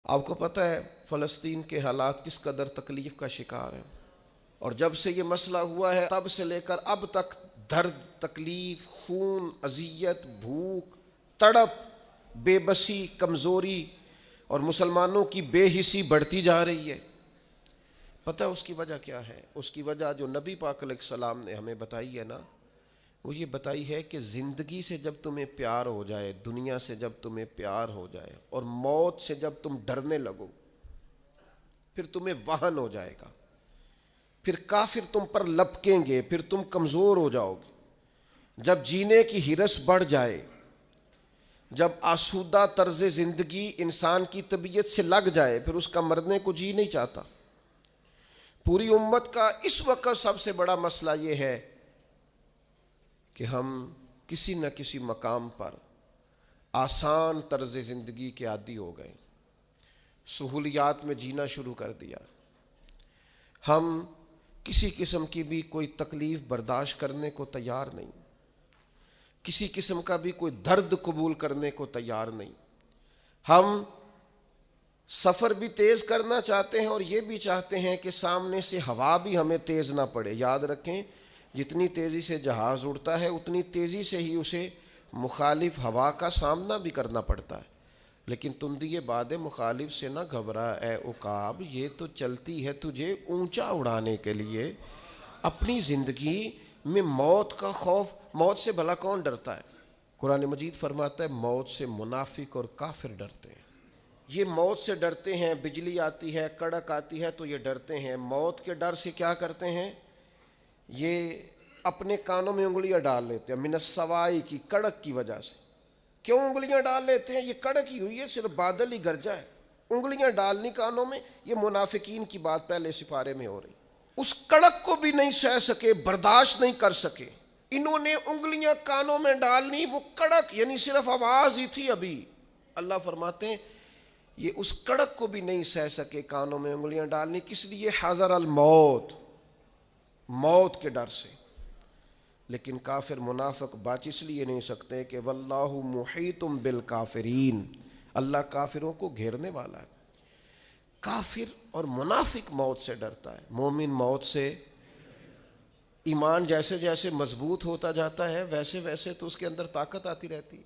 آپ کو پتہ ہے فلسطین کے حالات کس قدر تکلیف کا شکار ہیں، اور جب سے یہ مسئلہ ہوا ہے تب سے لے کر اب تک درد، تکلیف، خون، اذیت، بھوک، تڑپ، بے بسی، کمزوری اور مسلمانوں کی بے حسی بڑھتی جا رہی ہے۔ پتہ ہے اس کی وجہ کیا ہے؟ اس کی وجہ جو نبی پاک علیہ السلام نے ہمیں بتائی ہے نا، وہ یہ بتائی ہے کہ زندگی سے جب تمہیں پیار ہو جائے، دنیا سے جب تمہیں پیار ہو جائے اور موت سے جب تم ڈرنے لگو، پھر تمہیں وہن ہو جائے گا، پھر کافر تم پر لپکیں گے، پھر تم کمزور ہو جاؤ گے۔ جب جینے کی ہرس بڑھ جائے، جب آسودہ طرز زندگی انسان کی طبیعت سے لگ جائے، پھر اس کا مرنے کو جی نہیں چاہتا۔ پوری امت کا اس وقت سب سے بڑا مسئلہ یہ ہے کہ ہم کسی نہ کسی مقام پر آسان طرز زندگی کے عادی ہو گئے، سہولیات میں جینا شروع کر دیا۔ ہم کسی قسم کی بھی کوئی تکلیف برداشت کرنے کو تیار نہیں، کسی قسم کا بھی کوئی درد قبول کرنے کو تیار نہیں۔ ہم سفر بھی تیز کرنا چاہتے ہیں اور یہ بھی چاہتے ہیں کہ سامنے سے ہوا بھی ہمیں تیز نہ پڑے۔ یاد رکھیں، جتنی تیزی سے جہاز اڑتا ہے اتنی تیزی سے ہی اسے مخالف ہوا کا سامنا بھی کرنا پڑتا ہے۔ لیکن تندی باد مخالف سے نہ گھبرا اے عقاب، یہ تو چلتی ہے تجھے اونچا اڑانے کے لیے۔ اپنی زندگی میں موت کا خوف، موت سے بھلا کون ڈرتا ہے؟ قرآن مجید فرماتا ہے موت سے منافق اور کافر ڈرتے ہیں۔ یہ موت سے ڈرتے ہیں، بجلی آتی ہے، کڑک آتی ہے تو یہ ڈرتے ہیں۔ موت کے ڈر سے کیا کرتے ہیں؟ یہ اپنے کانوں میں انگلیاں ڈال لیتے ہیں، من السوائی کی کڑک کی وجہ سے۔ کیوں انگلیاں ڈال لیتے ہیں؟ یہ کڑک ہی ہوئی ہے، صرف بادل ہی گرجا ہے، انگلیاں ڈالنی کانوں میں۔ یہ منافقین کی بات پہلے سپارے میں ہو رہی۔ اس کڑک کو بھی نہیں سہ سکے، برداشت نہیں کر سکے، انہوں نے انگلیاں کانوں میں ڈالنی، وہ کڑک یعنی صرف آواز ہی تھی ابھی۔ اللہ فرماتے ہیں یہ اس کڑک کو بھی نہیں سہ سکے کانوں میں انگلیاں ڈالنی، کس لیے؟ حذر الموت، موت کے ڈر سے۔ لیکن کافر منافق بچ اس لیے نہیں سکتے کہ واللہ محیط بالکافرین، اللہ کافروں کو گھیرنے والا ہے۔ کافر اور منافق موت سے ڈرتا ہے، مومن موت سے۔ ایمان جیسے جیسے مضبوط ہوتا جاتا ہے ویسے ویسے تو اس کے اندر طاقت آتی رہتی ہے۔